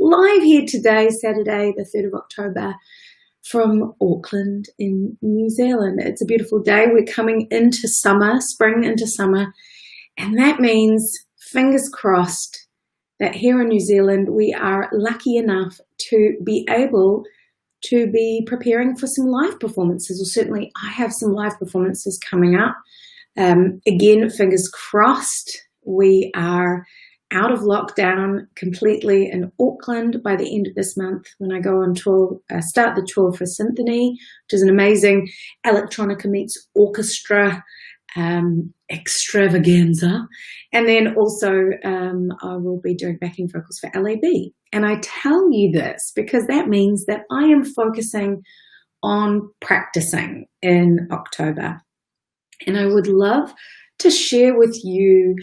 live here today, Saturday, the 3rd of October, from Auckland in New Zealand. It's a beautiful day. We're coming into summer, spring into summer, and that means, fingers crossed, that here in New Zealand we are lucky enough to be able to be preparing for some live performances, or certainly I have some live performances coming up. Again, fingers crossed, we are out of lockdown completely in Auckland by the end of this month when I go on tour, start the tour for Symphony, which is an amazing electronica meets orchestra extravaganza. And then also I will be doing backing vocals for LAB. And I tell you this because that means that I am focusing on practicing in October. And I would love to share with you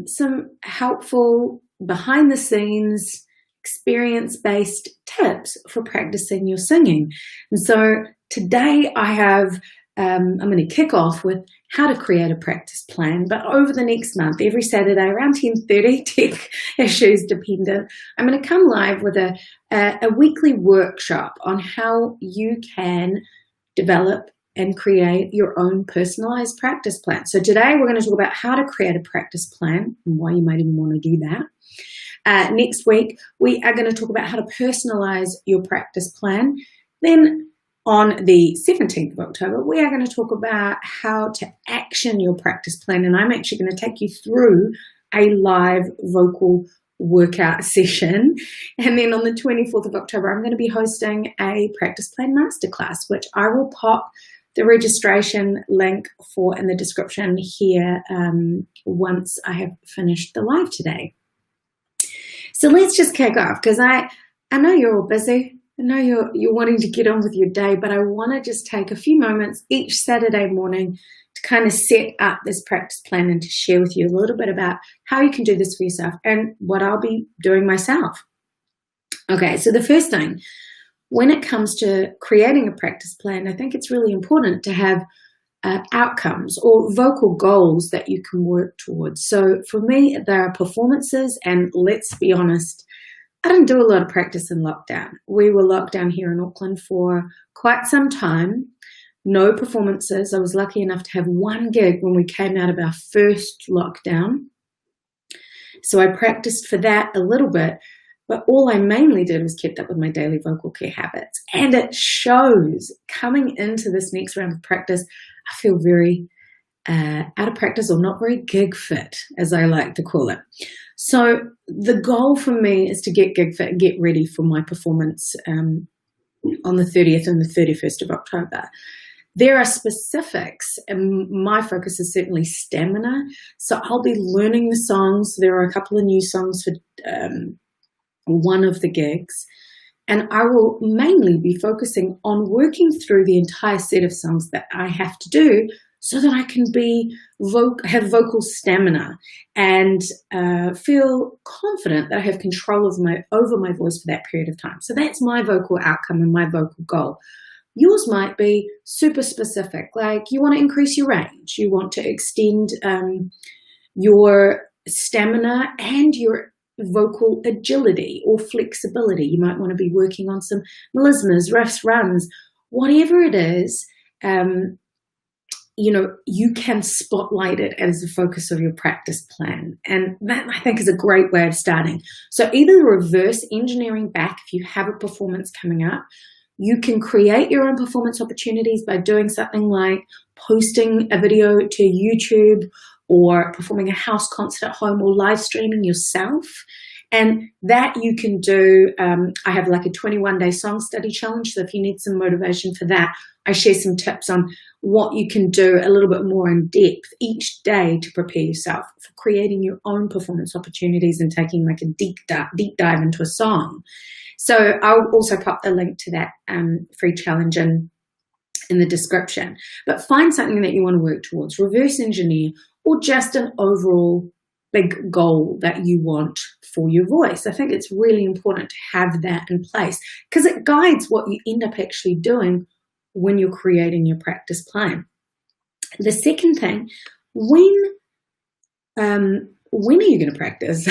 some helpful behind the scenes experience-based tips for practicing your singing. And so today I have, I'm going to kick off with how to create a practice plan, but over the next month, every Saturday around 10:30, tech issues dependent, I'm going to come live with a weekly workshop on how you can develop and create your own personalized practice plan. So today we're going to talk about how to create a practice plan and why you might even want to do that. Next week, we are going to talk about how to personalize your practice plan. Then on the 17th of October, we are going to talk about how to action your practice plan. And I'm actually going to take you through a live vocal workout session. And then on the 24th of October, I'm going to be hosting a practice plan masterclass, which I will pop the registration link for in the description here once I have finished the live today. So let's just kick off, because I know you're all busy. I know you're wanting to get on with your day, but I want to just take a few moments each Saturday morning to kind of set up this practice plan and to share with you a little bit about how you can do this for yourself and what I'll be doing myself. Okay, so the first thing, when it comes to creating a practice plan, I think it's really important to have outcomes or vocal goals that you can work towards. So for me, there are performances, and let's be honest, I didn't do a lot of practice in lockdown. We were locked down here in Auckland for quite some time. No performances. I was lucky enough to have one gig when we came out of our first lockdown. So I practiced for that a little bit, but all I mainly did was kept up with my daily vocal care habits. And it shows coming into this next round of practice, I feel very out of practice, or not very gig fit, as I like to call it. So the goal for me is to get gig fit and get ready for my performance on the 30th and the 31st of October. There are specifics, and my focus is certainly stamina. So I'll be learning the songs. There are a couple of new songs for one of the gigs, and I will mainly be focusing on working through the entire set of songs that I have to do so that I can have vocal stamina and feel confident that I have control over my voice for that period of time. So that's my vocal outcome and my vocal goal. Yours might be super specific, like you want to increase your range, you want to extend your stamina and your vocal agility or flexibility. You might want to be working on some melismas, riffs, runs, whatever it is. You can spotlight it as the focus of your practice plan. And that, I think, is a great way of starting. So either reverse engineering back if you have a performance coming up. You can create your own performance opportunities by doing something like posting a video to YouTube, or performing a house concert at home, or live streaming yourself. And that you can do, I have like a 21-day song study challenge. So if you need some motivation for that, I share some tips on what you can do a little bit more in depth each day to prepare yourself for creating your own performance opportunities and taking like a deep dive into a song. So I'll also pop the link to that free challenge in the description. But find something that you want to work towards, reverse engineer, or just an overall big goal that you want for your voice. I think it's really important to have that in place because it guides what you end up actually doing when you're creating your practice plan. The second thing, when when are you going to practice?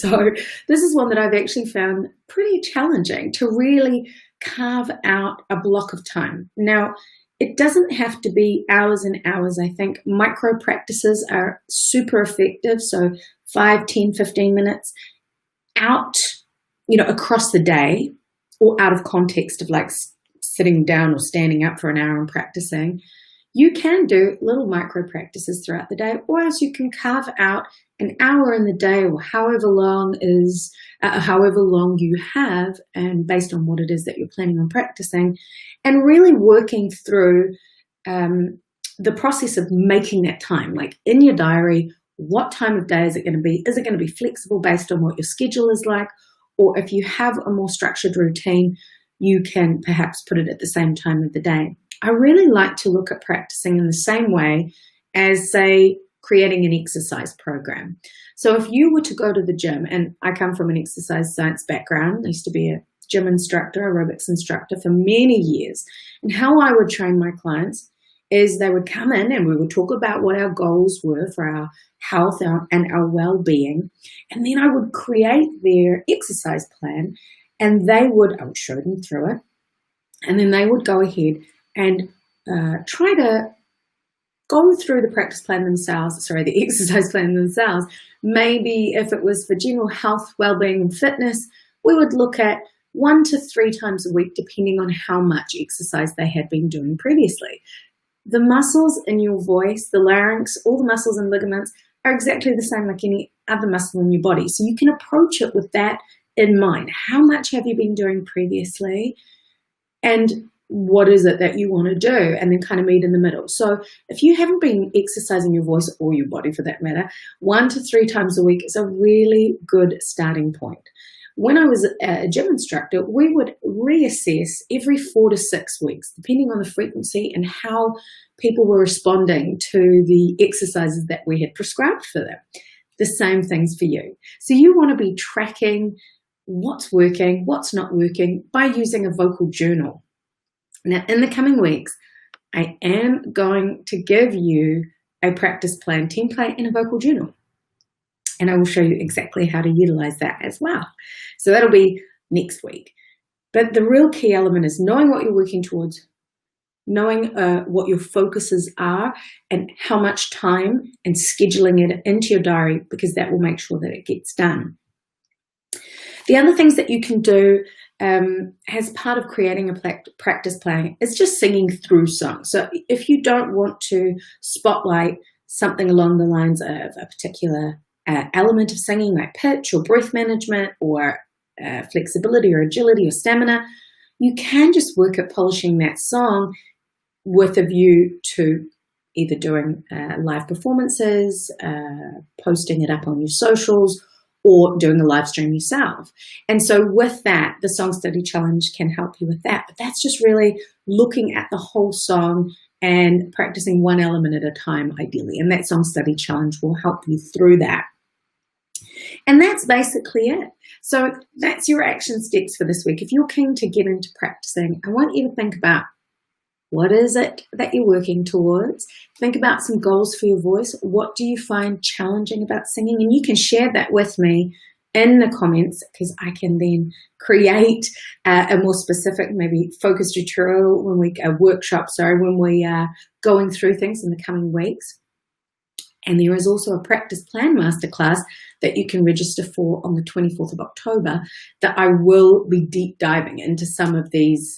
So this is one that I've actually found pretty challenging, to really carve out a block of time. Now, it doesn't have to be hours and hours. I think micro practices are super effective. So 5, 10, 15 minutes out, across the day, or out of context of like sitting down or standing up for an hour and practicing. You can do little micro practices throughout the day, or else you can carve out an hour in the day, or however long you have, and based on what it is that you're planning on practicing, and really working through the process of making that time, like in your diary. What time of day is it going to be? Is it going to be flexible based on what your schedule is like? Or if you have a more structured routine, you can perhaps put it at the same time of the day. I really like to look at practicing in the same way as, say, creating an exercise program. So if you were to go to the gym, and I come from an exercise science background, I used to be a gym instructor, aerobics instructor for many years, and how I would train my clients is they would come in and we would talk about what our goals were for our health and our well-being, and then I would create their exercise plan, and I would show them through it, and then they would go ahead and try to go through the the exercise plan themselves. Maybe if it was for general health, well-being, and fitness, we would look at 1 to 3 times a week, depending on how much exercise they had been doing previously. The muscles in your voice, the larynx, all the muscles and ligaments are exactly the same like any other muscle in your body. So you can approach it with that in mind. How much have you been doing previously? And what is it that you want to do? And then kind of meet in the middle. So if you haven't been exercising your voice, or your body for that matter, 1 to 3 times a week is a really good starting point. When I was a gym instructor, we would reassess every 4 to 6 weeks, depending on the frequency and how people were responding to the exercises that we had prescribed for them. The same things for you. So you want to be tracking what's working, what's not working by using a vocal journal. Now, in the coming weeks, I am going to give you a practice plan template in a vocal journal. And I will show you exactly how to utilize that as well. So that'll be next week. But the real key element is knowing what you're working towards, knowing what your focuses are and how much time, and scheduling it into your diary, because that will make sure that it gets done. The other things that you can do as part of creating a practice plan is just singing through songs. So if you don't want to spotlight something along the lines of a particular element of singing, like pitch or breath management or flexibility or agility or stamina, you can just work at polishing that song with a view to either doing live performances, posting it up on your socials, or doing a live stream yourself. And so with that, the Song Study Challenge can help you with that. But that's just really looking at the whole song and practicing one element at a time, ideally. And that Song Study Challenge will help you through that. And that's basically it. So that's your action steps for this week. If you're keen to get into practicing, I want you to think about, what is it that you're working towards? Think about some goals for your voice. What do you find challenging about singing? And you can share that with me in the comments, because I can then create a more specific, maybe focused tutorial when when we are going through things in the coming weeks. And there is also a practice plan masterclass that you can register for on the 24th of October that I will be deep diving into some of these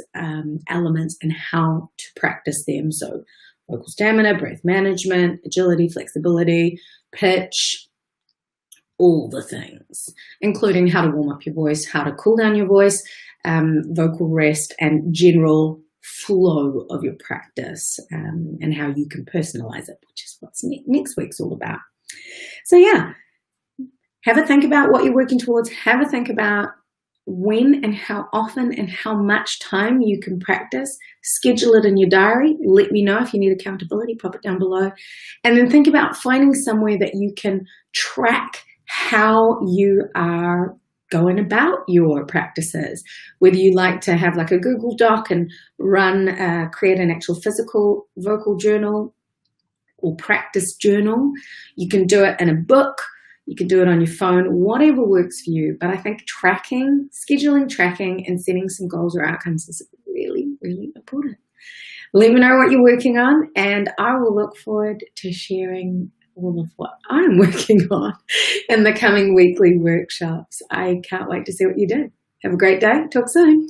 elements and how to practice them. So vocal stamina, breath management, agility, flexibility, pitch, all the things, including how to warm up your voice, how to cool down your voice, vocal rest, and general flow of your practice, and how you can personalize it, which is what next week's all about. So yeah, have a think about what you're working towards. Have a think about when and how often and how much time you can practice. Schedule it in your diary. Let me know if you need accountability. Pop it down below. And then think about finding somewhere that you can track how you are going about your practices, whether you like to have like a Google Doc and create an actual physical vocal journal or practice journal. You can do it in a book. You can do it on your phone, whatever works for you. But I think tracking, scheduling, tracking, and setting some goals or outcomes is really, really important. Let me know what you're working on, and I will look forward to sharing all of what I'm working on in the coming weekly workshops. I can't wait to see what you do. Have a great day. Talk soon.